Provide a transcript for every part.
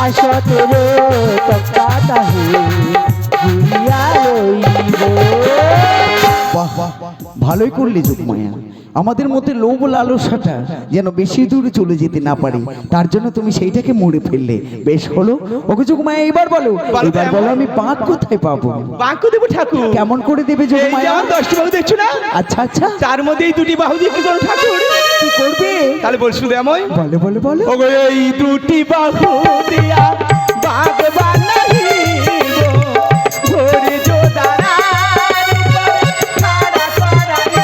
আসতের তক্তা তাহে ঘুরিয়া লইব। বাহ, ভালোই করলি যোগমায়া। আমাদের মধ্যে লোভ লালসাটা যেন বেশি দূরে চলে যেতে না পারে, তার জন্য তুমি সেইটাকে মুড়ে ফেললে। বেশ হলো। ওকে যোগমায়া, এবার বলো, এবার বলো আমি বাঘ কোথায় পাবো? বাক্য দেবো ঠাকুর। কেমন করে দেবে এই যোগমায়া? যেমন 10টি বাহু দেখছো না, আচ্ছা আচ্ছা, তার মধ্যে এই 2টি বাহু দিয়ে কি করো ঠাকুর? কি করবে? তাহলে বল শুধু এমন বলো বলো বলো। ওগো এই 2টি বাহু দিয়া বাঘ বানাইব, ধরে জোদারার উপরে খাড়া করাইব।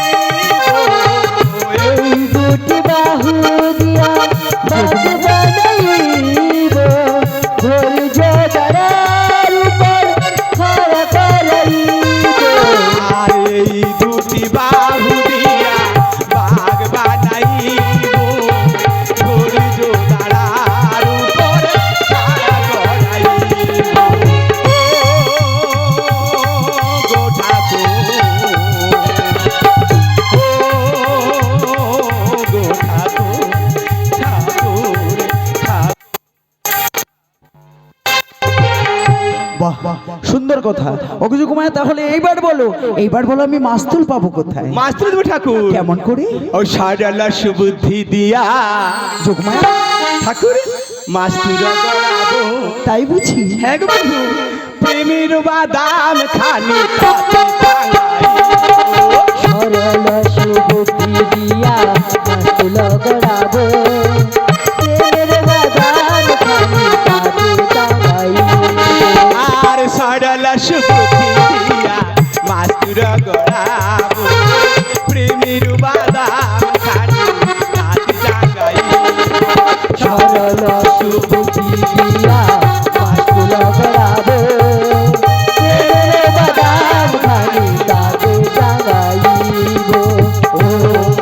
এই দুটি বাহু দিয়া বাঘ বানাইব, ধৈর্য দ্বারার উপর খাড়া করাইব। আর এই 2টি বাহু দিয়া বাঘ বানাইব, ধরে জোদারার উপরে খাড়া করাইব। গো ঠাকুর, গো ঠাকুর, ঠাকুর, ঠাকুর। বাহ, সুন্দর কথা। ওকে যোগমায়া, তাহলে এইবার বলো, এইবার বলো আমি মাস্তুল পাবো কোথায়? মাস্টার দেবো ঠাকুর। কেমন করে? ও সারালা সুবুদ্ধি দিয়া যোগমায়া, ঠাকুর মাস্তুর গড়াবো। তাই বুঝি? হ্যাঁ গো প্রভু, প্রেমের বাদাম খানি তাতে টাঙাইবো। সরল সুবুদ্ধি দিয়া মাস্তুল গড়াব, প্রেমের বাদাম খানি তাতে টাঙাইব। আর সারালা সুবুদ্ধি দিয়া মাস্তুর গড়াবো, প্রেমের বাদাম খানি তাতে টাঙাইবো। সরল সুবুদ্ধি দিয়া মাস্তুল গড়াব, প্রেমের বাদাম খানি তাতে টাঙাইব। ও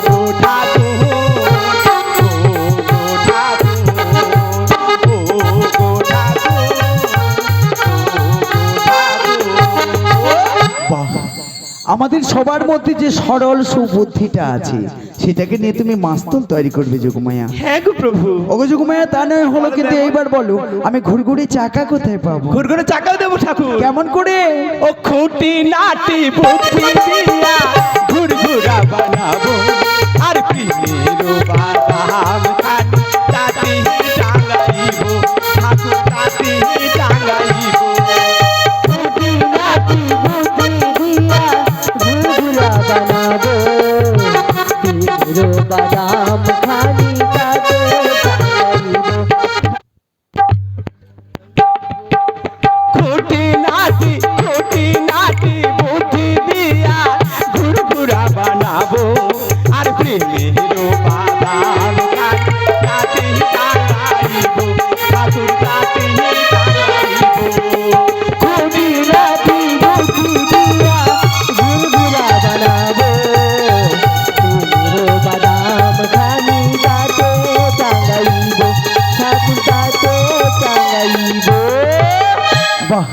গো ঠাকুর, ও গো ঠাকুর, ও গো ঠাকুর, বাহ, আমাদের সবার মধ্যে যে সরল সুবুদ্ধিটা আছে সেটাকে নিয়ে তুমি মাস্তুল তৈরি করবে যোগমায়া। হ্যাঁ গো প্রভু। ওগো যোগমায়া, তা নয় হলো, কিন্তু এইবার বলো আমি ঘুরঘুরে চাকা কোথায় পাবো? ঘুরঘুরে চাকাও দেবো ঠাকুর। কেমন করে? ও খুঁটি নাটি বুদ্ধি দিয়া ঘুরঘুরা বানাবো, আর প্রেমের বাদাম খানি তাতে টাঙাইব, ঠাকুর তাতে টাঙাইব। খুঁটি নাটি বুদ্ধি দিয়া ঘুরঘুরা বানাবো, প্রেমের বাদাম খানি তাতে টাঙাইব। খুঁটি নাটি বুদ্ধি দিয়া ঘুরঘুরা বানাবো, আর প্রেমের বাদাম খানি তাতে টাঙাইব, ঠাকুর তাতে টাঙাইব। খুঁটি নাটি বুদ্ধি দিয়া ঘুরঘুরা বানাবো, প্রেমের বাদাম খানি তাতে টাঙাইব, ঠাকুর তাতে টাঙাইব। বাহ,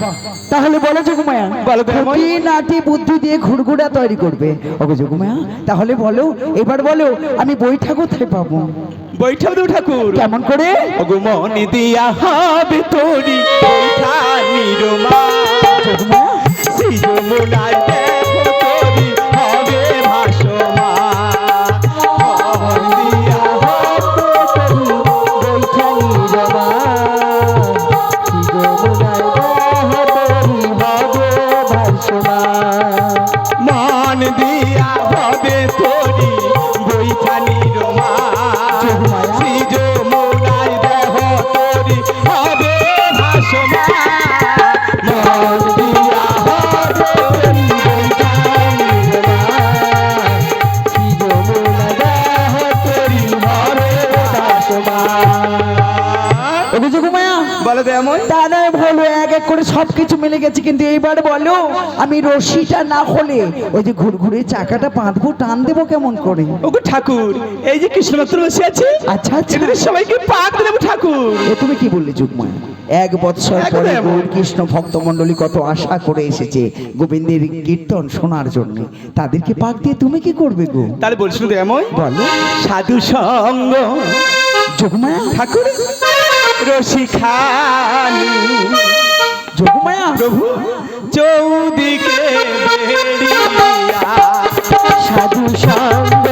তাহলে বলো যোগমায়া, বলো তো আমায়। খুঁটি নাটি বুদ্ধি দিয়ে ঘুরঘুরা তৈরি করবে। ওগো যোগমায়া, তাহলে বলো, এবার বলো আমি বইটা কোথায় পাবো? বৈঠাও দেব ঠাকুর। কেমন করে? ওগো মনে দিয়া হবে তোরি বৈঠা নিরমা, যোগমায়া, সৃজমনায় দেখো তোরি হবে ভাসমা। মনে দিয়া বৈঠানি জমা, যমুনায় দেহতরি হবে ভাসমা। মন দিয়া হবে তোরি বৈঠা নিরমা, সৃজমনায় দেখো তোরি হবে ভাসমা। মন দিয়া হবে তোরি বৈঠানি জমা, যমুনায় দেহতরি হবে ভাসমা। ওগো যোগমায়া, বলো তো এমন। তা নয় হলো, এক এক করে সবকিছু মিলে গেছে, কিন্তু এইবার বলো আমি রশিটা না হলে ওই যে ঘুরঘুরে চাকাটা বাঁধবো, টান দেবো কেমন করে? ওগো ঠাকুর, এই যে কৃষ্ণভক্ত বসে আছে, আচ্ছা আচ্ছা, এদের সবাইকে পাক দেবো ঠাকুর। এ তুমি কি বললে যোগমায়া? এক বৎসর একদম পরে এমন। গৌর কৃষ্ণ ভক্তমণ্ডলী কত আশা করে এসেছে গোবিন্দের কীর্তন শোনার জন্য, তাদেরকে পাক দিয়ে তুমি কি করবে গো? তাহলে বলছিল তো এমন, বলো সাধু সঙ্গ যোগমায়া। ঠাকুর রসিখানি যোগমায়া প্রভু চৌদিকে বেরিয়া সাধু সঙ্গ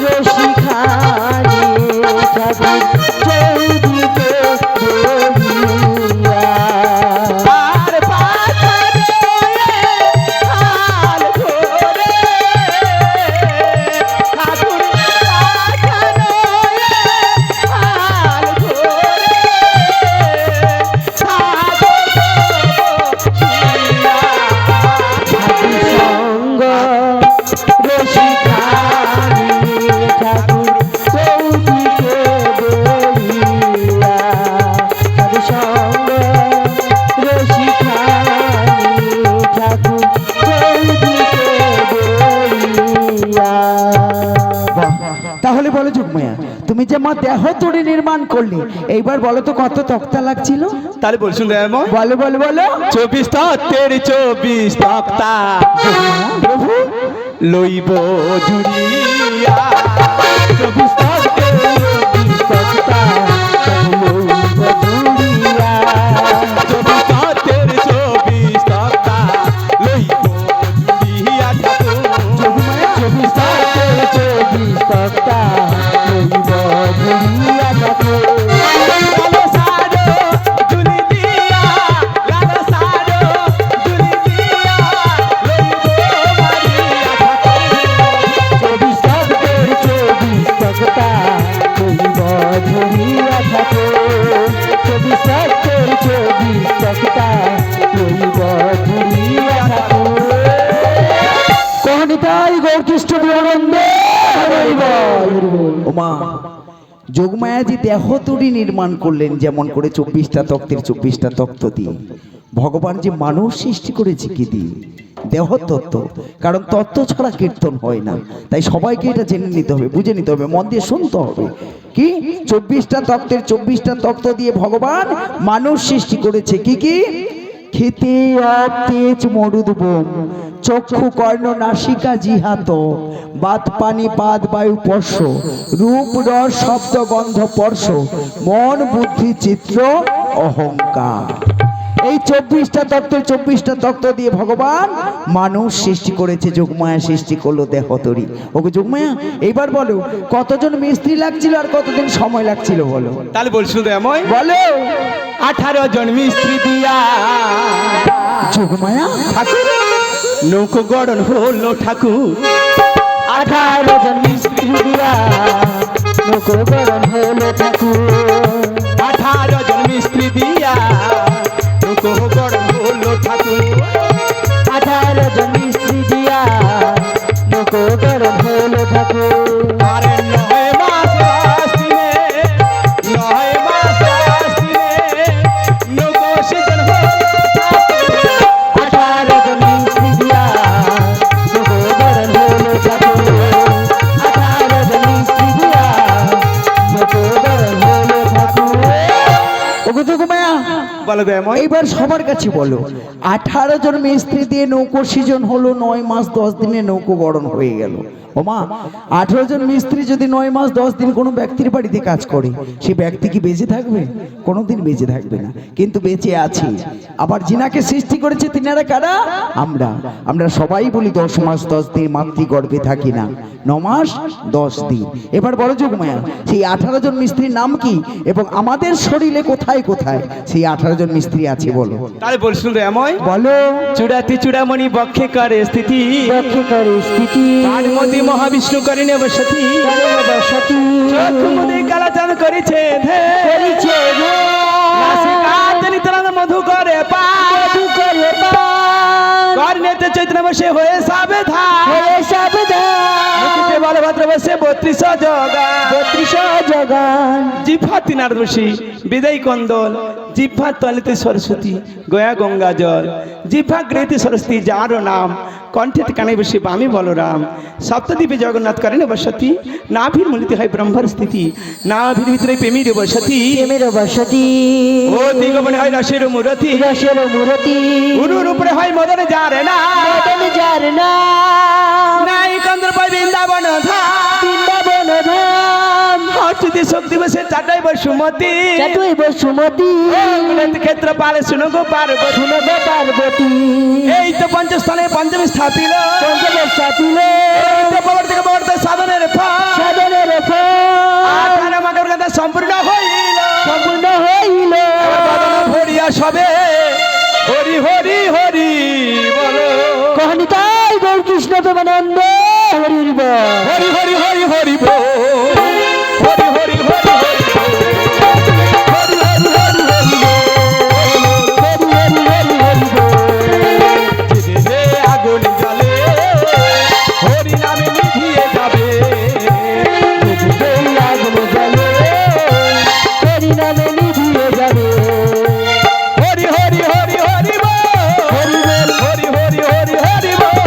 রসিখানি ঠাকুর চৌদিকে বলিয়া আর পাথারে হাল ধরে ঠাকুর পাথারে হাল ধরে সাধু বসিয়া সাধু সঙ্গ রসিখানি ঠাকুর চৌদিকে বলিয়া সাধু সঙ্গ রসিখানি ঠাকুর চৌদিকে বলিয়া তাহলে বলো যোগমায়া, তুমি যে মা দেহ তৈরি নির্মাণ করলে, এইবার বলো তো কত তক্তা লাগছিল? তাহলে বলছুন দয়াময় বলো বলো বলো। 24 তত্ত্বের 24 তক্তা প্রভু লইব জুড়িয়া 24 তত্ত্বের 24 তক্তা লইব জুড়িয়া 24 তত্ত্বের 24 তক্তা লইব জুড়িয়া ঠাকুর যোগমায়া 24 তত্ত্বের 24 তক্তা লইব জুড়িয়া ঠাকুর লালো সারো জুলি দিয়া লালো সারো জুলি দিয়া লইব মারিয়া ঠাকুর 24 তত্ত্বের 24 তক্তা লইব জুড়িয়া ঠাকুর 24 তত্ত্বের 24 তক্তা লইব জুড়িয়া ঠাকুর কোহনিতাই গৌরকৃষ্ণ বিরানন্দ ওমা যোগমায়াজি দেহ তৈরি নির্মাণ করলেন যেমন করে 24টা তক্তের 24টা তক্ত দিয়ে। ভগবান যে মানুষ সৃষ্টি করেছে কি দিয়ে? দেহ তত্ত্ব। কারণ তত্ত্ব ছাড়া কীর্তন হয় না, তাই সবাইকে এটা জেনে নিতে হবে, বুঝে নিতে হবে, মন দিয়ে শুনতে হবে। কি 24টা তক্তের 24টা তক্ত দিয়ে ভগবান মানুষ সৃষ্টি করেছে কি কি? খেতে তেজ মরুদ বোম, চক্ষু কর্ণ নাসিকা জিহাত, বাত পানি পাদ বায়ু স্পর্শ, রূপ রস শব্দ গন্ধ স্পর্শ, মন বুদ্ধি চিত্র অহংকার। এই 24টা তত্ত্বের 24টা তত্ত্ব দিয়ে ভগবান মানুষ সৃষ্টি করেছে। যোগমায়া সৃষ্টি করলো দেহ তৈরি। ওকে যোগমায়া, এইবার বলো কতজন মিস্ত্রি লাগছিল আর কতদিন সময় লাগছিল বলো? তাহলে বলছুন দয়াময় বলো 18 জন মিস্ত্রি দিয়া যোগমায়া ঠাকুর নৌকো গড়ন হলো ঠাকুর 18 জন মিস্ত্রি দিয়া নৌকো গড়ন হলো ঠাকুর 18 জন মিস্ত্রি দিয়া নৌকো গড়ন হলো ঠাকুর 18 জন মিস্ত্রি দিয়া নৌকো গড়ন হলো ঠাকুর আরে 9 মাস 10 দিনে 9 মাস 10 দিনে নৌকো সেজন হলো ঠাকুর 18 জন মিস্ত্রি দিয়া নৌকো গড়ন হলো ঠাকুর 18 জন মিস্ত্রি দিয়া নৌকো গড়ন হলো ঠাকুর ওকে যোগমায়া বলো দয়াময় এইবার সবার কাছে বলো 18 জন মিস্ত্রি দিয়ে নৌকো সৃজন হলো, 9 মাস 10 দিনে নৌকো গড়ন হয়ে গেল। ওমা 18 জন মিস্ত্রি যদি 9 মাস 10 দিন কোনো ব্যক্তির বাড়িতে কাজ করে, সে ব্যক্তি কি বেঁচে থাকবে? কোনোদিন বেঁচে থাকবে না, কিন্তু বেঁচে আছে। আবার যিনাকে সৃষ্টি করেছে তিনারা কারা? আমরা সবাই বলি 10 মাস 10 দিন মাতৃগর্ভে থাকি না, 9 মাস 10 দিন। এবার বলো যোগমায়া সেই 18 জন মিস্ত্রির নাম কি এবং আমাদের শরীরে কোথায় কোথায় সেই 18 জন মিস্ত্রি আছে বলো? তাহলে বলছুন দয়াময় বলো চূড়াতি চূড়ামণি বক্ষে করে স্থিতি লক্ষ্য করে স্থিতি পার্বতী মহাবিষ্ণু করে নেব সতী বসতি চোখ মুদে কালাচান করেছে ধে করিছে গো নাসিকাতে নিতরান মধু করে পা মধু করে পান কর্ণেতে চৈত্র বসে হয়ে সাবধা হয়ে সাবধান মুখে বলভদ্র বসে 32 জগা 32 জগান জিহ্বা তিনার রশি বিদায় কন্দল জিহ্বা তলিতে সরস্বতী গয়া গঙ্গা জল জিহ্বা গ্রহিতে সরস্বতী যারও নাম কণ্ঠেতে কানে বসে বামে বলরাম সপ্তদ্বীপে জগন্নাথ করেন বসতি নাভির মূলিতে হয় ব্রহ্মার স্থিতি নাভির ভিতরে প্রেমীর বসতি প্রেমের বসতি ও দিগবনে হয় রসের মূরতি রসের মূরতি গুরুর উপরে হয় মদন যারে না মদন যার না নাই কন্দ্র পাই বৃন্দাবন ধাম বৃন্দাবন ধাম হট অতিথি শোক দিবসে চাটাই বসুমতি চাটুই বসুমতি ক্ষেত্র পালে শুনো গো পার্বতী শুনো গো পার্বতী এই তো পঞ্চস্থানে পঞ্চমী স্থাপিল পঞ্চমের সাথিল এই তো প্রবর্তক প্রবর্তক সাধনের ফল সাধনের ফল আঠারো মাগের কথা সম্পূর্ণ হইল সম্পূর্ণ হইল হরিয়া সবে হরি হরি হরি বলো কহনিতাই গৌর কৃষ্ণ প্রেমানন্দ হরির বল হরি হরি হরি হরি বল হরি হরি হরি হরি আগুন জলে হরি নামে নিভিয়ে যাবে নামে নিভিয়ে যাবে হরি হরি হরি হরি বল হরি বল হরি হরি হরি হরি বল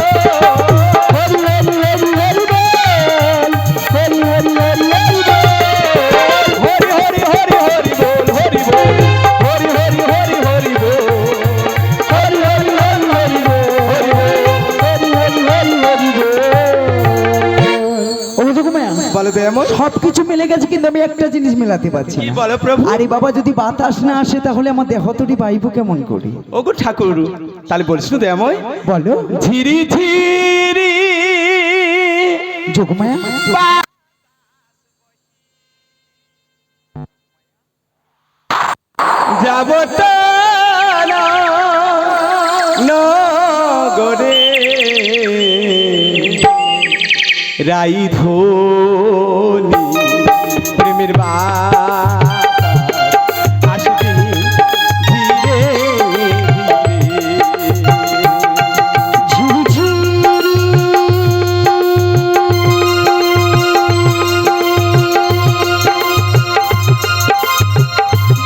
হরি হরি হরি হরি বল হরি হরি হরি হরি বল হরি হরি হরি হরি বল হরি বল হরি হরি হরি হরি বল হরি হরি হরি হরি বল হরি হরি হরি হরি বল ও যোগমায়া বলো তো এমন সবকিছু মিলে গেছে, কিন্তু আমি একটা জিনিস মেলাতে পারছি কি না। বলো প্রভু আরে বাবা, যদি বাতাস না আসে তাহলে আমার দেহতটি পাইব কেমন করে? ওগো ঠাকুর তাহলে বলছিল তো এমন বলো ধীরি ধীরি যোগমায়া। যাব নগরে রাই ধনি প্রেমের আসবে ধীরে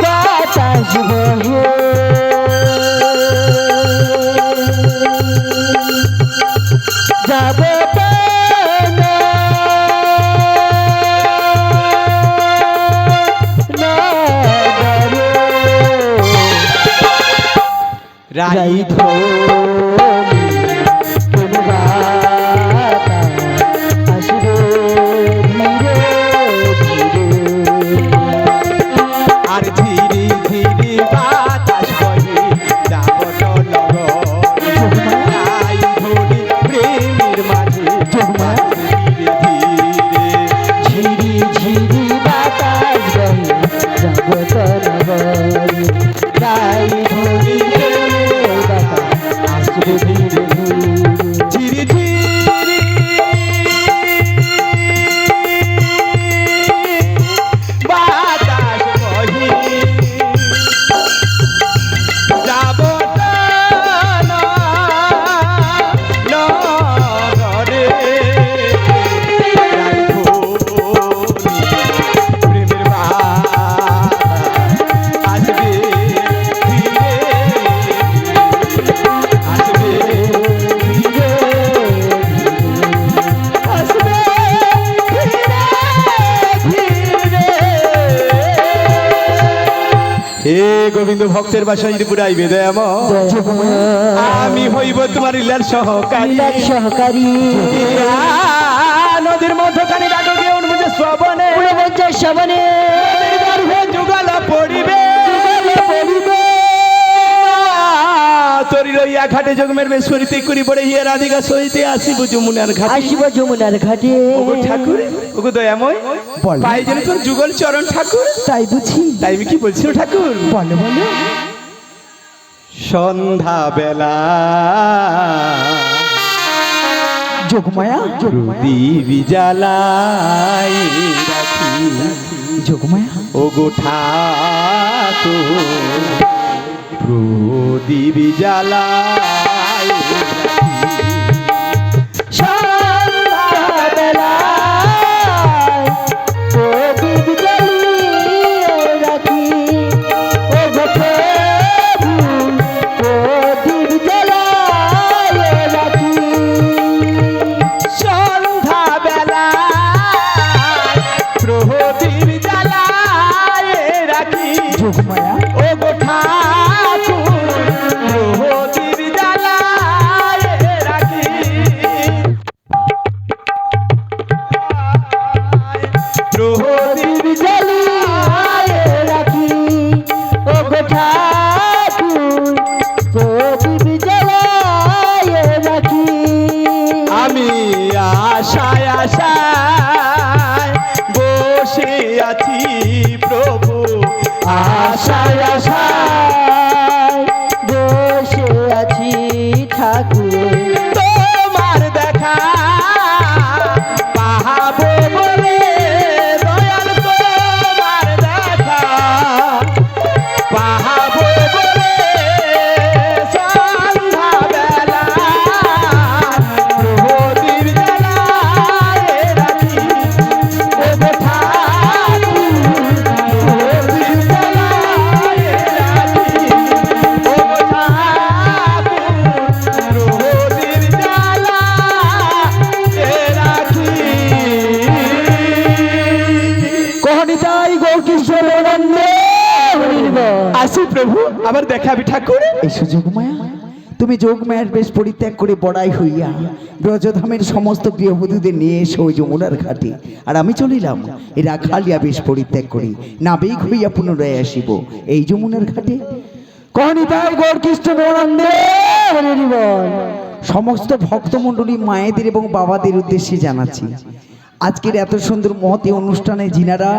বাতাস বহে যাব রাই আর ধীরে ধীরে বাতাস বহে যাব রাই ধনি প্রেমের মাঝে ধীরে ধীরে ঝিরি ঝিরি বাতাস বহে জগত নগরী রাই ধনি বাতাস আসবে ধীরে ধীরে ধীরে ধীরে বাতাস বহে যাব নগরে রাই ধনি প্রেমের আসবে ধীরে আসবে ধীরে আসবে হে গোবিন্দ ভক্তের বাসায় যদি পুরাইবে দয়াম আমি হইব তোমার লীলার সহকারী লীলার সহকারী নদীর মধ্যখানে ডাকো গিয়ে উন্মুজে শ্রবণে পুরবঞ্চের শবনে যুগল পড়িবে তরি লইয়া ঘাটে জগমের বেশ্বরিতে করি পড়ে হিয়া রাধিকা সহিতে আসিব যমুনার ঘাটে আসিব যমুনার ঘাটে ওগো ঠাকুর ওগো দয়াময় বল। পাই যেন তোর যুগল চরণ ঠাকুর তাই বুঝি? তাই আমি কি বলছিল ঠাকুর বলো বলো। সন্ধ্যা বেলা যোগমায়া প্রদীপ জ্বালাই রাখি যোগমায়া ওগো ঠাকুর প্রদীপ জ্বালাই রাখি সন্ধ্যাবেলায় প্রদীপ জ্বালিয়ে রাখি ও গো প্রভু প্রদীপ জ্বালায়ে রাখি সন্ধ্যা বেলা প্রদীপ জ্বালায় রাখি যোগমায়া ও গো ঠাকুর প্রদীপ জ্বালায় রাখি প্রদীপ আশায় আশায় বসে আছি ঠাকুর, তোমার দেখা পাহাবো বলে দয়াল, তোমার দেখা পাহাবো বলে সন্ধ্যা বেলা প্রদীপ জ্বালায় রাখি ওগো ঠাকুর, প্রদীপ জ্বালায় রাখি ওগো ঠাকুর, প্রদীপ জ্বালায় রাখি। কহনিতাই গৌরকৃষ্ণ প্রেমানন্দে হরি বল। আসি প্রভু, আবার দেখাবি ঠাকুর। এসো যোগমায়া, তুমি যোগমায়ার বেশ পরিত্যাগ করে বড়াই হইয়া ব্রজধামের সমস্ত গৃহবধূদের নিয়ে এসো ওই যমুনার ঘাটে। আর আমি চলিলাম এই রাখালিয়া বেশ পরিত্যাগ করি নাবিক হইয়া পুনরায় আসিব এই যমুনার ঘাটে। কহনিতাই গৌরকৃষ্ণ প্রেমানন্দে হরি বল। সমস্ত ভক্তমণ্ডলী মায়েদের এবং বাবাদের উদ্দেশ্যে জানাচ্ছি, আজকের এত সুন্দর মহতী অনুষ্ঠানে যিনারা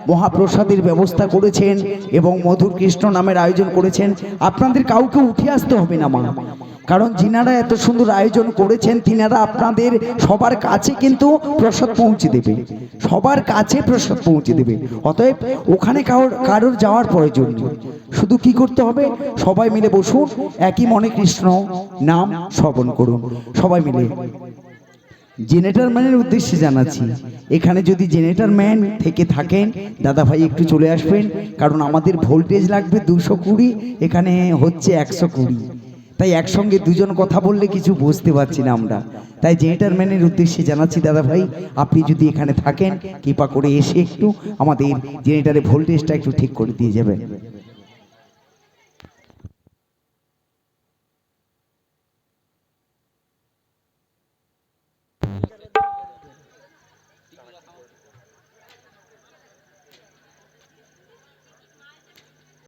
মহাপ্রসাদের ব্যবস্থা করেছেন এবং মধুর কৃষ্ণ নামের আয়োজন করেছেন, আপনাদের কাউকে উঠে আসতে হবে না মা, কারণ যিনারা এত সুন্দর আয়োজন করেছেন তিনারা আপনাদের সবার কাছে কিন্তু প্রসাদ পৌঁছে দেবে, সবার কাছে প্রসাদ পৌঁছে দেবে। অতএব ওখানে কারোর যাওয়ার প্রয়োজন নেই। শুধু কি করতে হবে, সবাই মিলে বসুন, একই মনে কৃষ্ণ নাম শ্রবণ করুন সবাই মিলে। জেনারেটর ম্যানের উদ্দেশ্যে জানাচ্ছি, এখানে যদি জেনারেটর ম্যান থেকে থাকেন দাদা ভাই একটু চলে আসবেন, কারণ আমাদের ভোল্টেজ লাগবে 220, এখানে হচ্ছে 120, তাই একসঙ্গে দুজন কথা বললে কিছু বুঝতে পারছি না আমরা। তাই জেনারেটর ম্যানের উদ্দেশ্যে জানাচ্ছি দাদা ভাই, আপনি যদি এখানে থাকেন কৃপা করে এসে একটু আমাদের জেনারেটরের ভোল্টেজটা একটু ঠিক করে দিয়ে যাবেন।